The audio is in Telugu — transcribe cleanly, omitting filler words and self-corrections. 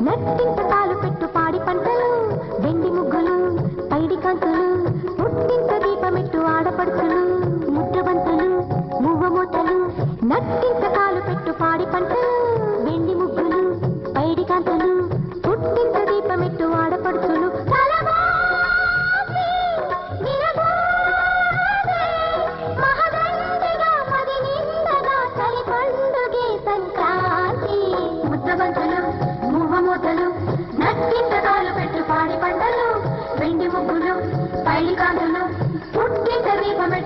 నట్టింత కాలు పెట్టు పాడి పంటలు వెండి ముగ్గులు పైడి కాంతులు పుట్టింత దీపమెట్టు ఆడపడుతులు ముద్రబంతులు మువ్వమూతలు నట్టింత కాలు పెట్టు పాడి పంటలు వెండి ముగ్గులు పైడి కాంతులు పుట్టింత దీపమెట్టు ఆడపడుతులు నట్టింతకాలు పెట్టు పాడి పంటలు వెండి ముగ్గులు పైడి కాంతులు పుట్టింత దీపమెట్టు